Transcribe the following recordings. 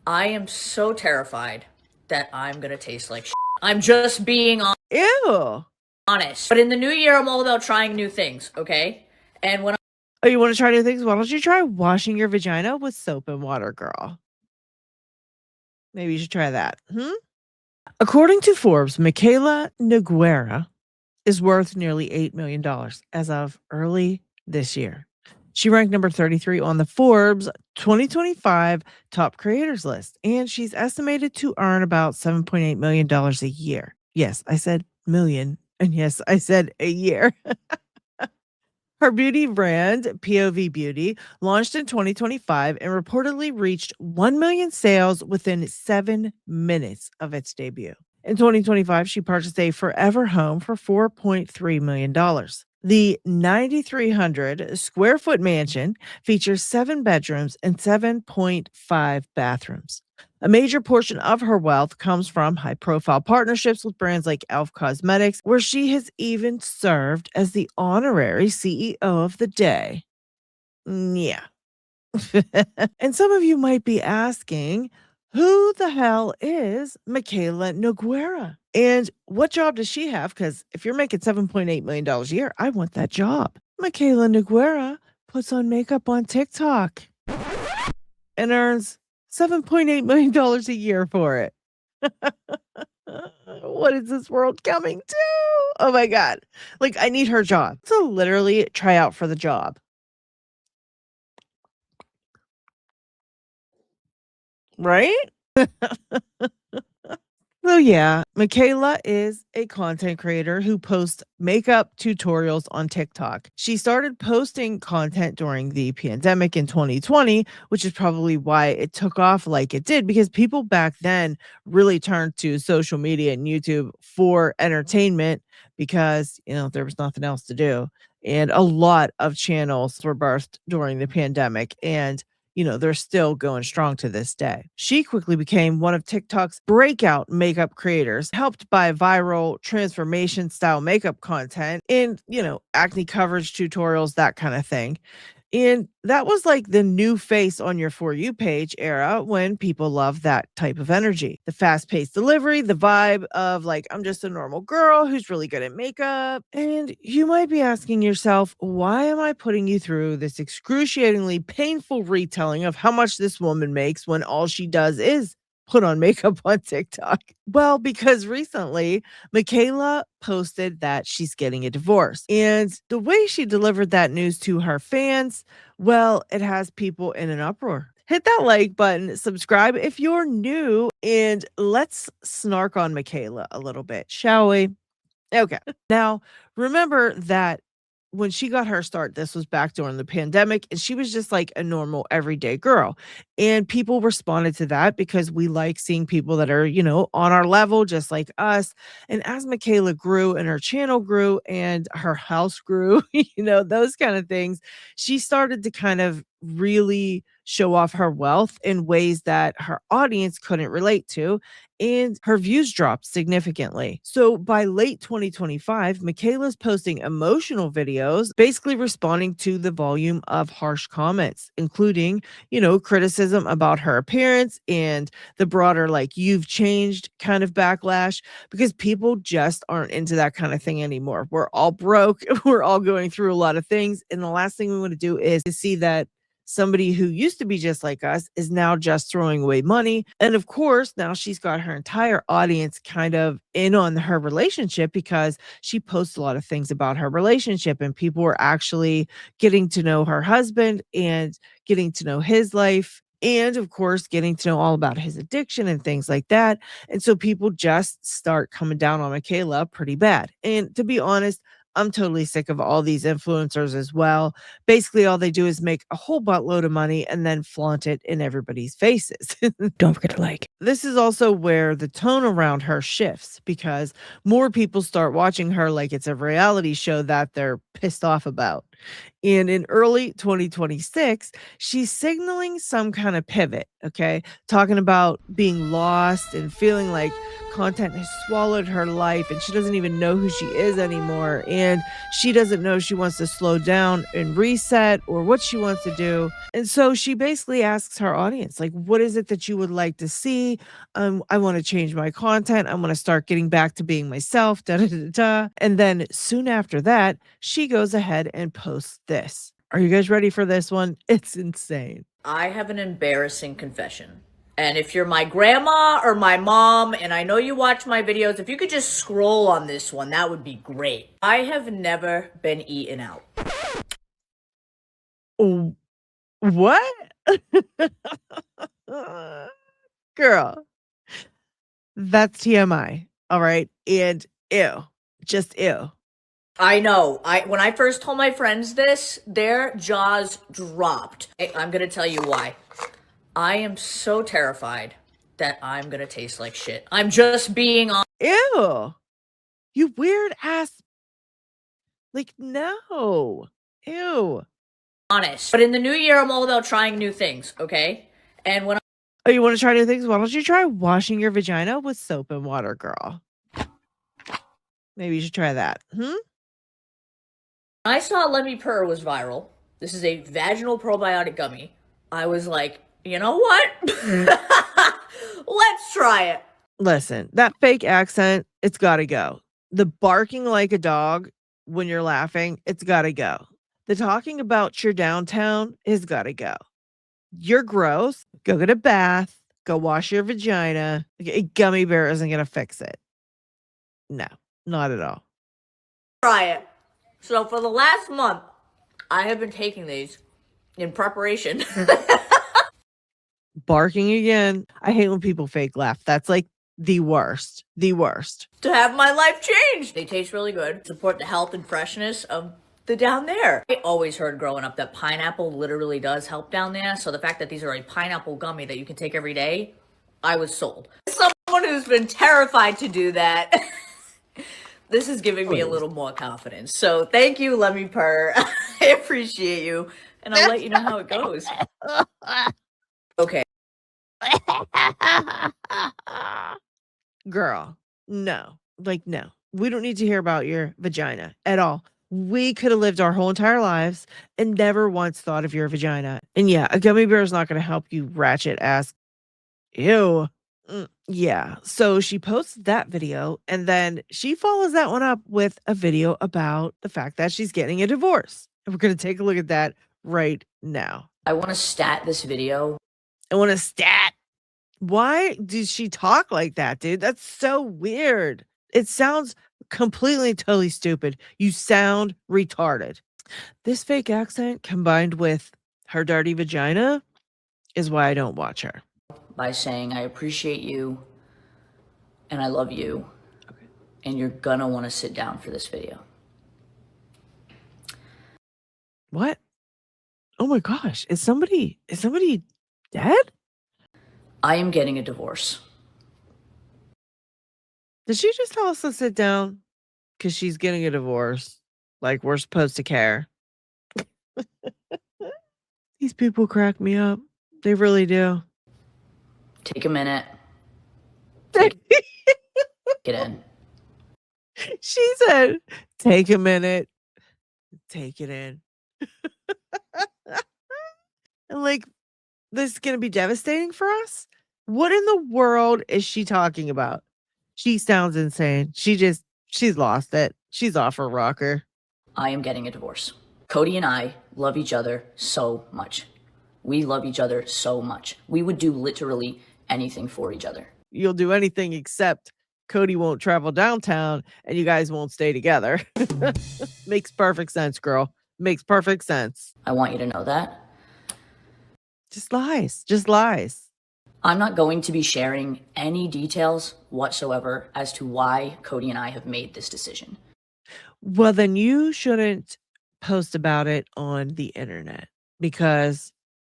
I am so terrified that I'm gonna taste like shit. I'm just being Ew. honest. But in the new year, I'm all about trying new things, okay? And when Oh, you want to try new things? Why don't you try washing your vagina with soap and water, girl? Maybe you should try that. According to Forbes, Mikayla Nogueira is worth nearly $8 million as of early this year. She ranked number 33 on the Forbes 2025 top creators list, and she's estimated to earn about $7.8 million a year. Yes, I said million, and yes, I said a year. Her beauty brand, POV Beauty, launched in 2025 and reportedly reached 1 million sales within 7 minutes of its debut. In 2025, she purchased a forever home for $4.3 million. The 9,300 square foot mansion features 7 bedrooms and 7.5 bathrooms. A major portion of her wealth comes from high profile partnerships with brands like Elf Cosmetics, where she has even served as the honorary CEO of the day. Yeah. And some of you might be asking, who the hell is Mikayla Nogueira? And what job does she have? Because if you're making $7.8 million a year, I want that job. Mikayla Nogueira puts on makeup on TikTok and earns $7.8 million a year for it. What is this world coming to? Oh my God. Like, I need her job. So, literally, try out for the job. Right? So yeah, Mikayla is a content creator who posts makeup tutorials on TikTok. She started posting content during the pandemic in 2020, which is probably why it took off like it did, because people back then really turned to social media and YouTube for entertainment because, there was nothing else to do. And a lot of channels were birthed during the pandemic. And they're still going strong to this day. She quickly became one of TikTok's breakout makeup creators, helped by viral transformation style makeup content and, acne coverage tutorials, that kind of thing. And that was like the new face on your For You page era when people love that type of energy. The fast paced delivery, the vibe of like, I'm just a normal girl who's really good at makeup. And you might be asking yourself, why am I putting you through this excruciatingly painful retelling of how much this woman makes when all she does is put on makeup on TikTok? Well, because recently Mikayla posted that she's getting a divorce. And the way she delivered that news to her fans, well, it has people in an uproar. Hit that like button, subscribe if you're new, and let's snark on Mikayla a little bit, shall we? Okay. Now, remember that when she got her start, this was back during the pandemic, and she was just like a normal everyday girl. And people responded to that because we like seeing people that are, on our level, just like us. And as Mikayla grew and her channel grew and her house grew, those kind of things, she started to kind of really show off her wealth in ways that her audience couldn't relate to, and her views dropped significantly. So by late 2025, Mikayla's posting emotional videos, basically responding to the volume of harsh comments, including, criticism about her appearance and the broader, like, you've changed kind of backlash, because people just aren't into that kind of thing anymore. We're all broke, we're all going through a lot of things. And the last thing we want to do is to see that somebody who used to be just like us is now just throwing away money. And of course, now she's got her entire audience kind of in on her relationship because she posts a lot of things about her relationship, and people are actually getting to know her husband and getting to know his life. And of course, getting to know all about his addiction and things like that. And so people just start coming down on Mikayla pretty bad. And to be honest, I'm totally sick of all these influencers as well. Basically, all they do is make a whole buttload of money and then flaunt it in everybody's faces. don't forget to like. This is also where the tone around her shifts, because more people start watching her like it's a reality show that they're pissed off about. And in early 2026, she's signaling some kind of pivot, okay? Talking about being lost and feeling like content has swallowed her life and she doesn't even know who she is anymore. And she doesn't know if she wants to slow down and reset or what she wants to do. And so she basically asks her audience, like, what is it that you would like to see? I want to change my content. I want to start getting back to being myself. Da, da, da, da. And then soon after that, she goes ahead and posts this. Are you guys ready for this one? It's insane. I have an embarrassing confession. And if you're my grandma or my mom, and I know you watch my videos, if you could just scroll on this one, that would be great. I have never been eaten out. Oh, what? Girl, that's TMI. All right. And ew, just ew. I know. When I first told my friends this, their jaws dropped. I'm gonna tell you why. I am so terrified that I'm gonna taste like shit. I'm just being honest. Ew. You weird ass. Like, no. Ew. But in the new year, I'm all about trying new things, okay? And when Oh, you want to try new things? Why don't you try washing your vagina with soap and water, girl? Maybe you should try that. I saw Let Me Purr was viral. This is a vaginal probiotic gummy. I was like, you know what? Let's try it. Listen, that fake accent, it's got to go. The barking like a dog when you're laughing, it's got to go. The talking about your downtown has got to go. You're gross. Go get a bath. Go wash your vagina. A gummy bear isn't going to fix it. No, not at all. Try it. So for the last month, I have been taking these in preparation. Barking again. I hate when people fake laugh. That's like the worst. The worst. To have my life change. They taste really good. Support the health and freshness of the down there. I always heard growing up that pineapple literally does help down there. So the fact that these are a pineapple gummy that you can take every day, I was sold. Someone who's been terrified to do that. This is giving me a little more confidence. So thank you, Let Me Purr. I appreciate you. And I'll let you know how it goes. Okay. Girl, no. Like, no. We don't need to hear about your vagina at all. We could have lived our whole entire lives and never once thought of your vagina. And yeah, a gummy bear is not going to help you ratchet ass. Ew. Yeah. So she posts that video and then she follows that one up with a video about the fact that she's getting a divorce. And we're going to take a look at that right now. I want to stat this video. I want to stat. Why did she talk like that, dude? That's so weird. It sounds completely, totally stupid. You sound retarded. This fake accent combined with her dirty vagina is why I don't watch her. By saying, I appreciate you and I love you. Okay. And you're gonna want to sit down for this video. What? Oh my gosh. Is somebody dead? I am getting a divorce. Did she just tell us to sit down? Because she's getting a divorce. Like we're supposed to care. These people crack me up. They really do. Take a minute. Take it in. She said, take a minute. Take it in. And like, this is going to be devastating for us? What in the world is she talking about? She sounds insane. She's lost it. She's off her rocker. I am getting a divorce. Cody and I love each other so much. We love each other so much. We would do literally anything for each other. You'll do anything except Cody won't travel downtown and you guys won't stay together. Makes perfect sense, girl. Makes perfect sense. I want you to know that. Just lies. Just lies. I'm not going to be sharing any details whatsoever as to why Cody and I have made this decision. Well, then you shouldn't post about it on the internet, because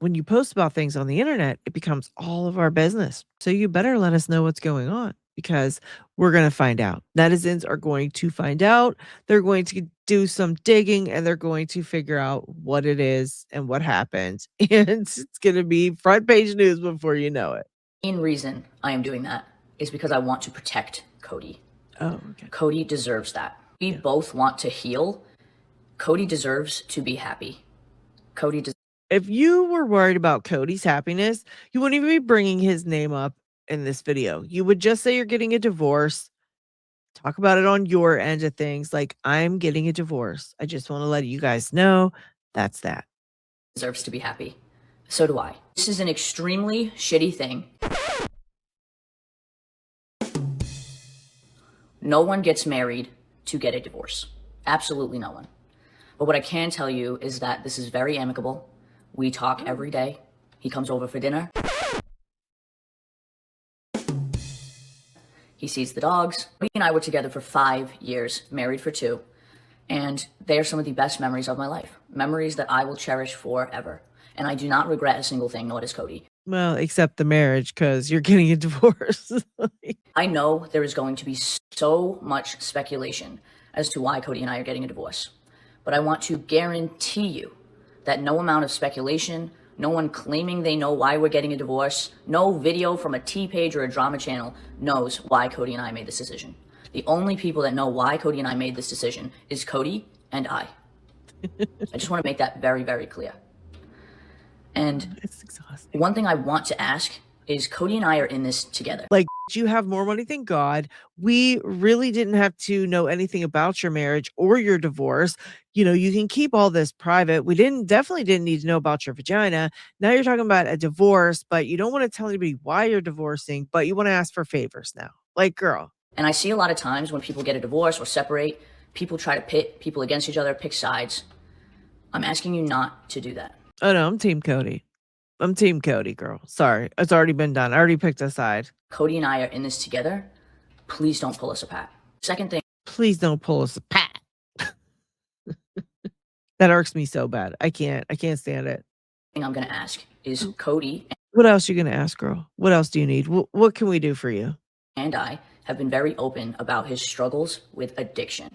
when you post about things on the internet, it becomes all of our business. So you better let us know what's going on. because we're going to find out. Netizens are going to find out. They're going to do some digging and they're going to figure out what it is and what happened. And it's going to be front page news before you know it. The main reason I am doing that is because I want to protect Cody. Oh, okay. Cody deserves that. We both want to heal. Cody deserves to be happy. Cody deserves. If you were worried about Cody's happiness, you wouldn't even be bringing his name up in this video. You would just say you're getting a divorce. Talk about it on your end of things. Like, I'm getting a divorce. I just want to let you guys know that's that. Deserves to be happy. So do I. This is an extremely shitty thing. No one gets married to get a divorce. Absolutely no one. But what I can tell you is that this is very amicable. We talk every day. He comes over for dinner. He sees the dogs. He and I were together for 5 years, married for 2. And they are some of the best memories of my life. Memories that I will cherish forever. And I do not regret a single thing, nor does Cody. Well, except the marriage, because you're getting a divorce. I know there is going to be so much speculation as to why Cody and I are getting a divorce. But I want to guarantee you that no amount of speculation, no one claiming they know why we're getting a divorce, no video from a T page or a drama channel knows why Cody and I made this decision. The only people that know why Cody and I made this decision is Cody and I. I just want to make that very, very clear. And it's exhausting. One thing I want to ask is Cody and I are in this together. Like, you have more money than God. We really didn't have to know anything about your marriage or your divorce. You know, you can keep all this private. We definitely didn't need to know about your vagina. Now you're talking about a divorce, but you don't want to tell anybody why you're divorcing, but you want to ask for favors now. Like, girl. And I see a lot of times when people get a divorce or separate, people try to pit people against each other, pick sides. I'm asking you not to do that. Oh, no, I'm Team Cody. I'm Team Cody, girl. Sorry. It's already been done. I already picked a side. Cody and I are in this together. Please don't pull us apart. Second thing. Please don't pull us apart. That irks me so bad. I can't stand it. Thing I'm going to ask is Cody. What else are you going to ask, girl? What else do you need? What can we do for you? And I have been very open about his struggles with addiction.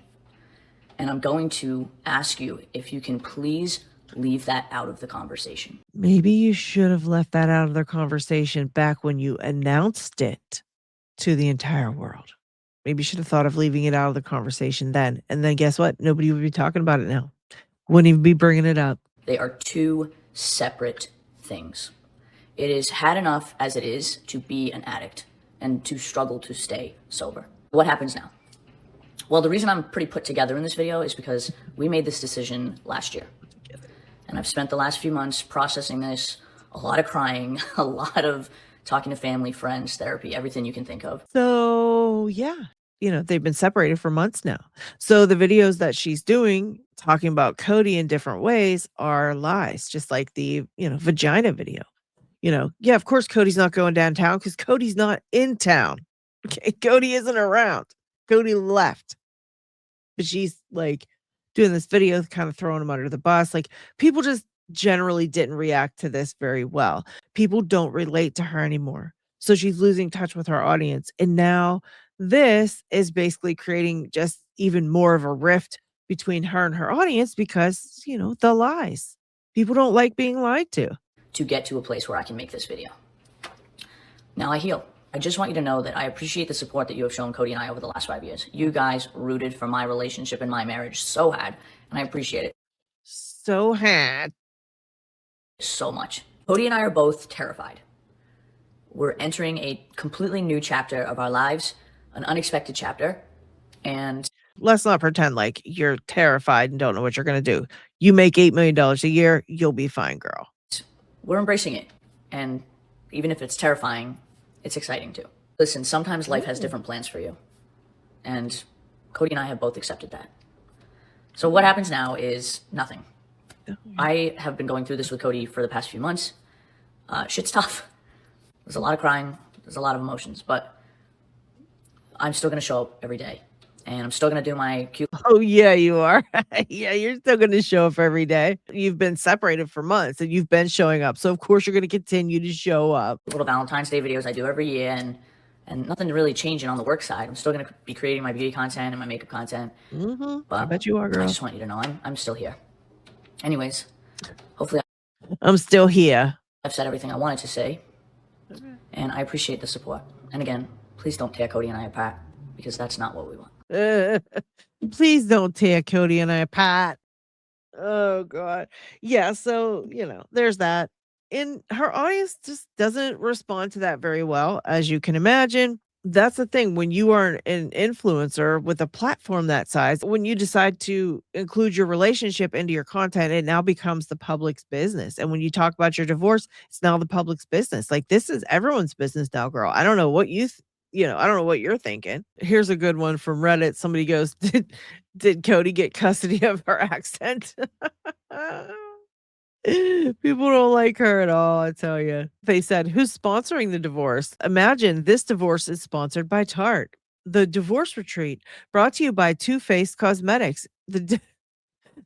And I'm going to ask you if you can please leave that out of the conversation. Maybe you should have left that out of the conversation back when you announced it to the entire world. Maybe you should have thought of leaving it out of the conversation then. And then guess what? Nobody would be talking about it now. Wouldn't even be bringing it up. They are two separate things. It is had enough as it is to be an addict and to struggle to stay sober. What happens now? Well, the reason I'm pretty put together in this video is because we made this decision last year. And I've spent the last few months processing this, a lot of crying, a lot of talking to family, friends, therapy, everything you can think of. So, yeah, they've been separated for months now. So the videos that she's doing, talking about Cody in different ways, are lies, just like the, vagina video. Yeah, of course, Cody's not going downtown because Cody's not in town. Okay, Cody isn't around. Cody left. But she's like doing this video, kind of throwing him under the bus. Like, people just generally didn't react to this very well. People don't relate to her anymore. So she's losing touch with her audience. And now this is basically creating just even more of a rift between her and her audience because, the lies. People don't like being lied to. To get to a place where I can make this video. Now I heal. I just want you to know that I appreciate the support that you have shown Cody and I over the last 5 years. You guys rooted for my relationship and my marriage so hard, and I appreciate it. So hard. So much. Cody and I are both terrified. We're entering a completely new chapter of our lives, an unexpected chapter, and let's not pretend like you're terrified and don't know what you're going to do. You make $8 million a year, you'll be fine, girl. We're embracing it, and even if it's terrifying, it's exciting too. Listen, sometimes life has different plans for you, and Cody and I have both accepted that. So what happens now is nothing. I have been going through this with Cody for the past few months. Shit's tough. There's a lot of crying. There's a lot of emotions, but I'm still going to show up every day, and I'm still going to do my cute. Oh, yeah, you are. Yeah, you're still going to show up every day. You've been separated for months, and you've been showing up. So, of course, you're going to continue to show up. Little Valentine's Day videos I do every year, and And nothing really changing on the work side. I'm still going to be creating my beauty content and my makeup content. But But I bet you are, girl. I just want you to know I'm still here. Anyways, hopefully I'm still here. I've said everything I wanted to say. And I appreciate the support. And again, please don't tear Cody and I apart, because that's not what we want. Please don't tear Cody and I apart. Oh God. Yeah, so there's that. And her audience just doesn't respond to that very well, as you can imagine. That's the thing. When you are an influencer with a platform that size, when you decide to include your relationship into your content, it now becomes the public's business. And when you talk about your divorce, it's now the public's business. Like, this is everyone's business now, girl. I don't know what I don't know what you're thinking. Here's a good one from Reddit. Somebody goes, did Cody get custody of her accent? People don't like her at all, I tell you. They said, who's sponsoring the divorce? Imagine this divorce is sponsored by Tarte. The divorce retreat brought to you by Too Faced Cosmetics. The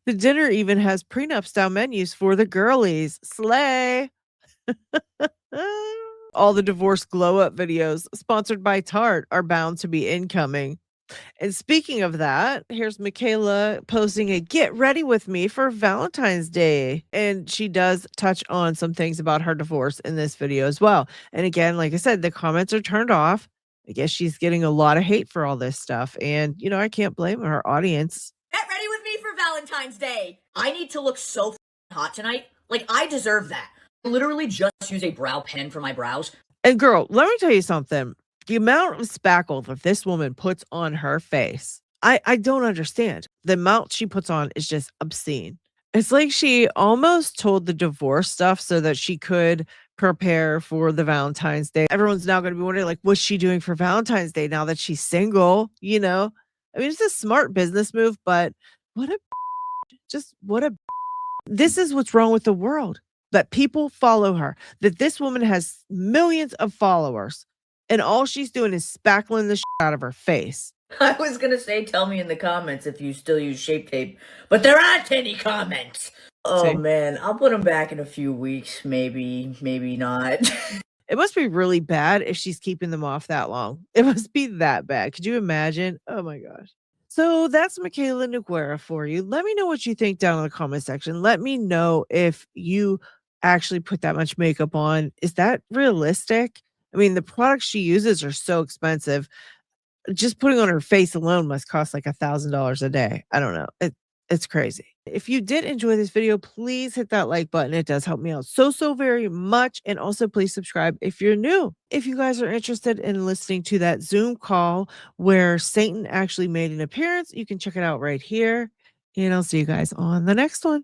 dinner even has prenup style menus for the girlies. Slay. All the divorce glow up videos sponsored by Tarte are bound to be incoming. And speaking of that, here's Mikayla posting a get ready with me for Valentine's Day. And she does touch on some things about her divorce in this video as well. And again, like I said, the comments are turned off. I guess she's getting a lot of hate for all this stuff. And, I can't blame her audience. Get ready with me for Valentine's Day. I need to look so hot tonight. Like, I deserve that. I literally just use a brow pen for my brows. And girl, let me tell you something. The amount of spackle that this woman puts on her face, I don't understand. The amount she puts on is just obscene. It's like she almost told the divorce stuff so that she could prepare for the Valentine's Day. Everyone's now going to be wondering, like, what's she doing for Valentine's Day now that she's single? I mean, it's a smart business move, but what a this is what's wrong with the world. That people follow her, that this woman has millions of followers, and all she's doing is spackling the shit out of her face. I was gonna say, tell me in the comments if you still use Shape Tape, but there aren't any comments. Oh man, I'll put them back in a few weeks, maybe not. It must be really bad if she's keeping them off that long. It must be that bad. Could you imagine? Oh my gosh. So that's Mikayla Nogueira for you. Let me know what you think down in the comment section. Let me know if you actually put that much makeup on. Is that realistic? I mean, the products she uses are so expensive. Just putting on her face alone must cost like $1,000 a day. I don't know. It's crazy. If you did enjoy this video, please hit that like button. It does help me out so very much. And also please subscribe if you're new. If you guys are interested in listening to that Zoom call where Satan actually made an appearance, you can check it out right here. And I'll see you guys on the next one.